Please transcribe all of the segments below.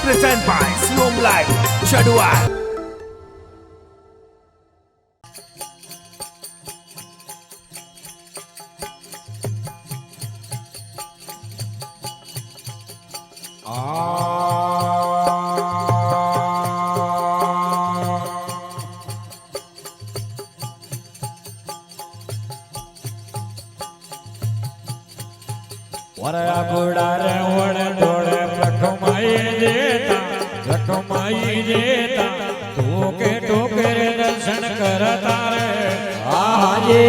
Present by Siom Live, Chaduan. वरया बुडारे वड़े डोड़े रखमाई देता टोके टोके रे दर्शन करता रे आजे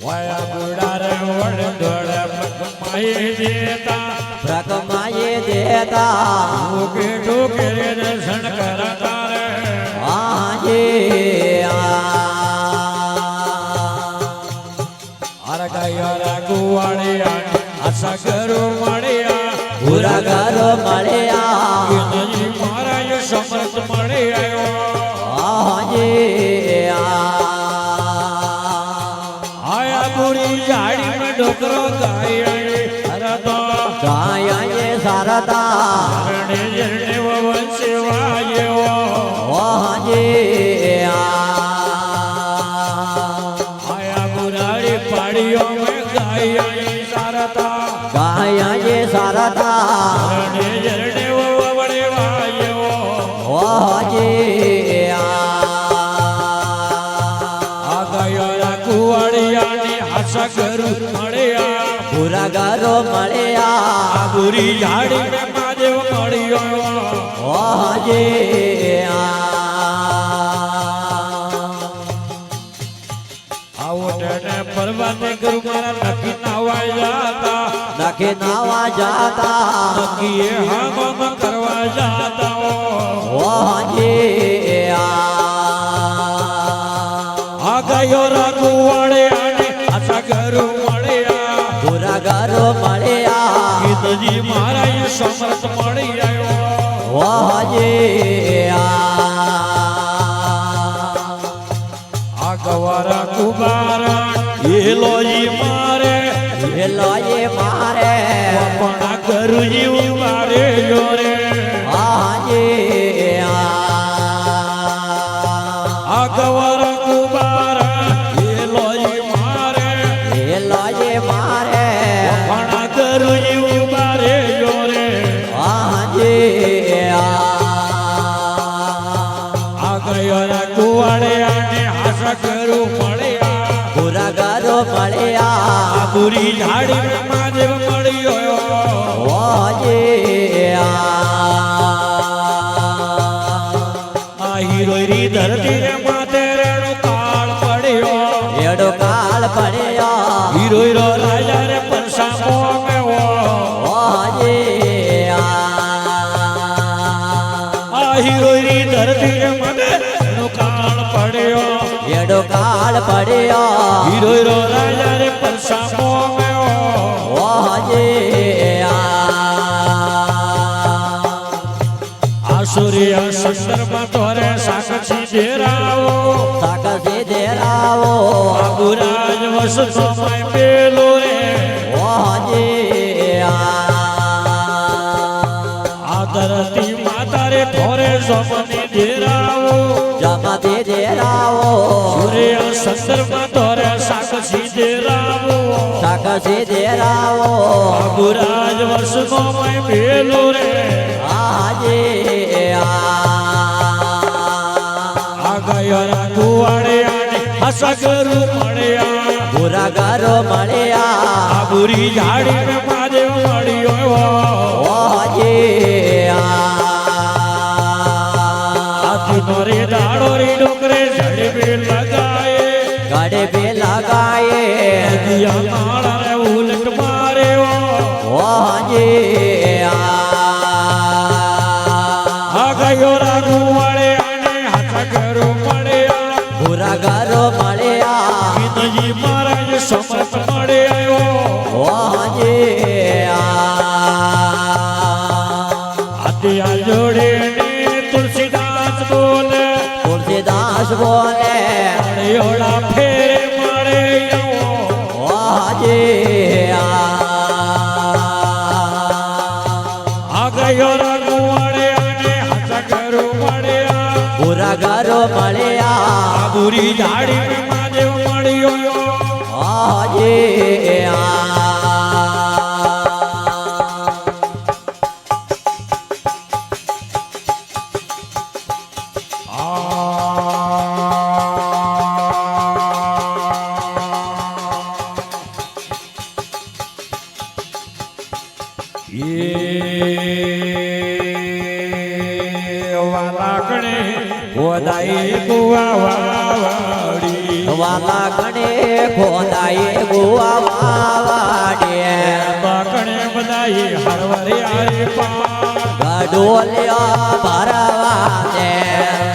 वया बुडारे वड़े डोड़े रखमाई देता टोके टोके रे दर्शन करता रे आजे आशा करो मड़िया पूरा करो मड़िया नजी मारा ये समर्थ मड़े आयो आया पूरी झाड़ी में डोकरो गाया ये सारदा जरने जरने वो वंशे वाये वो आया बुराड़ी पहाड़ियों में गाया ये सारदा जरने जरने वो बड़े वाये वो आगया कुवाड़िया ने आशा करू मड़िया पूरा गारो मड़िया बुरी झाड़ी में महादेव मड़ियो आवटने पर्वत गुरु मारा नकी नावा जाता नकी हम करवा जाता आ गयो रघुवाड़े आने आशा करू मड़िया पूरा गारो मड़िया जी मारा ये समर्थ मड़ी आयो आगवारा कुबारा ये लो जी मारे अपना करू जी मारे जोरे आगवारा कुबारा ये लो जी मारे अपना करू जी मारे जोरे आगया कुवाड़े आने आशा करू मड़िया पूरा गारो मड़िया बुरी झाड़ी में महादेव मड़ियो हीरोरी धरती रे माथे रेणु काल पड़ियो एड़ो काल पड़ियो हीरो हीरो राजा रे परसामो में वो हीरोरी धरती रे माथे रेणु काल पड़ियो एड़ो काल पड़ियो हीरो हीरो राजा रे परसामो में वो आसुरिया संदर्भ तोरे साक्षी देरावो बाबूराज वस समय पेलो रे आदरती माता रे थोरे समनी देरावो सूर्य संदर्भ तोरे साक्षी देरावो बाबूराज वस समय पेलो रे आगया कुवाड़े आने आशा करू मड़िया पूरा गारो मड़िया बुरी झाड़ी में महादेव मड़ियो नोरे दाड़ो रे डोकरे झड़े पे लगाए गड़े पे लगाए दिया माड़ा रे उलट मारे आगयो रघुवाड़े आने हाथ करो मड़िया पूरा गारो मड़िया जी महाराज समर्थ मड़े आयो आदिया जोड़े ने तुलसीदास बोले ओड़ा फेरे मारे મળ્યા બુરી ઝાડી મહાદેવ મળ્યો આજે વાલાકણે ગોદાઈ કુવાવાડી વાલા ગણે ખોદાએ ગુવા વાડે બાકણે બધાએ હરવરે આરે ગડોલ્યા ભરવા દે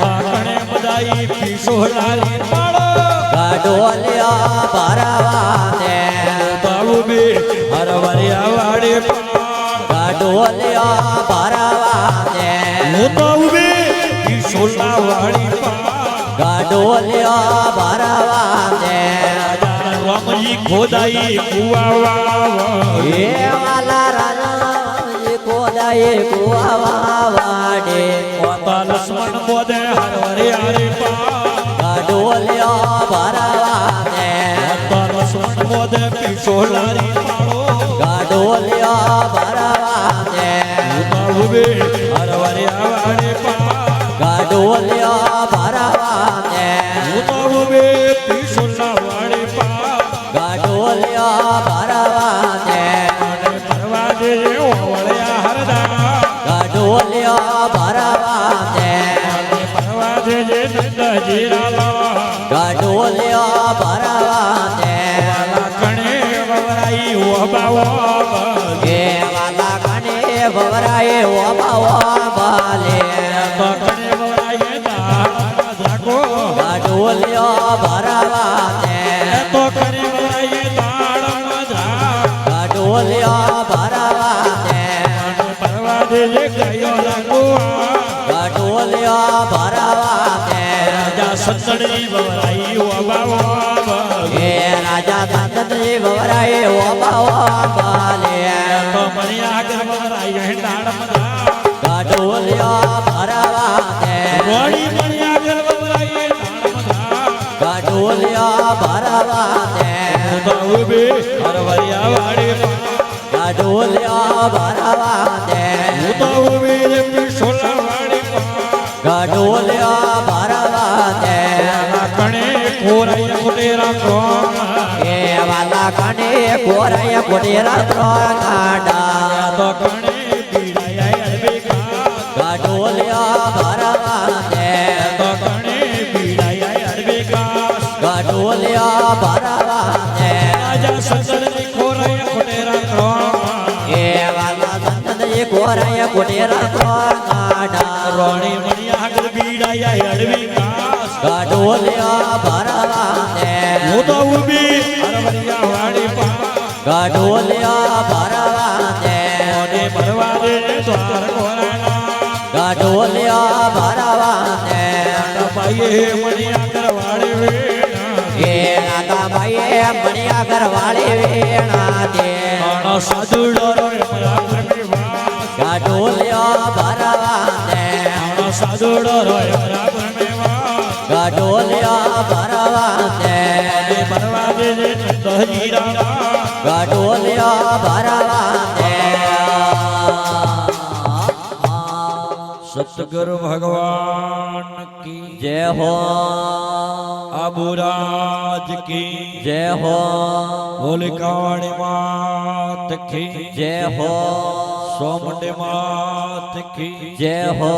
બાકણે બધાએ પીસો લારી પાડો ગડોલ્યા ભરવા દે બાબુ બે હરવરે આવાડે ગડોલ્યા ભરવા દે હું તો ઉભે પીસો લાવાડી ગડોલ્યા ભરવા દે રામજી ખોદાઈ કુવાવા એ વાલા રાજા ખોદાએ ગુવા વાડે માતા લક્ષ્મણ બોધે હરવરે આરે ગડોલ્યા ભરવા દે માતા લક્ષ્મણ બોધે પીસો લારી પાડો ગડોલ્યા ભરવા દે ઉભે હરવરે આવાડે ગડોલ્યા ભરવા દે ઉભે પીસો લાવાડે ગડોલ્યા ભરવા દે ભરવા દે ઓવળ્યા હરદા ગડોલ્યા ભરવા દે ભરવા દે નંદજી રામા ગડોલ્યા ભરવા દે કણે વવરાઈ ઓબાવો એ વાલા કને વવરાએ ઓબાવા બાલે કણે વવરાઈ દાડા જાગો ગડોલ્યા ભરવા દે તો કણે વવરાઈ દાડા જાગ ગડોલ્યા ભરવા દે ભરવા દે ગયો લાગો ગડોલ્યા ભરવા દે રાજા સતડી વવરાઈ ઓબાવો એ રાજા સંતજી વવરાએ ઓબાવા બાલે તો મને આગળ વવરાઈ દાડ મધા ગડોલ્યા ભરવા દે રોડી મને આગળ વવરાઈ દાડ મધા ગડોલ્યા ભરવા દે તો ઉભે હરવરિયા વાડે ગડોલ્યા ભરવા દે તો ઉભે પીસોલા વાડે ગડોલ્યા ભરવા દે કણે કોરાય કોટેરા કોણ એ વાલા કને કોરાય કોટેરા ત્રગાડા તો કણે પીડાય અડબેકા ગડોલ્યા ભરવા દે તો કણે પીડાય અડબેકા ગડોલ્યા ભરવા દે રાજા સસડની કોરાય કોટેરા કોણ એ વાલા સંતજી કોરાય કોટેરા ત્રગાડા રોણી મણી આગળ પીડાય અડબેકા ગડોલ્યા ભરવા દે હું તો ઉભી હરવરિયા વાડે ગડોલ્યા ભરવા દે મોઢે ભરવા દે દ્વાર કોરાના ગડોલ્યા ભરવા દે ભાઈએ મણી આગળ વાડે વેણા એ રાતા ભાઈએ મણિયા ઘરવાળે વેણા દે માણો સાધુ ડરો એમરા પ્રેમીવાસ ગડોલ્યા ભરવા દે માણો સાધુ ડરો એમરા પ્રેમીવાસ ગડોલ્યા ભરવા દે ભરવા દે નંદજી રામા ગડોલ્યા ભરવા દે સતગુરુ ભગવાન કી જય હો આબુરાજ કી જય હો હોલિકાવાણી માત કી જય હો સોમંડી માત કી જય હો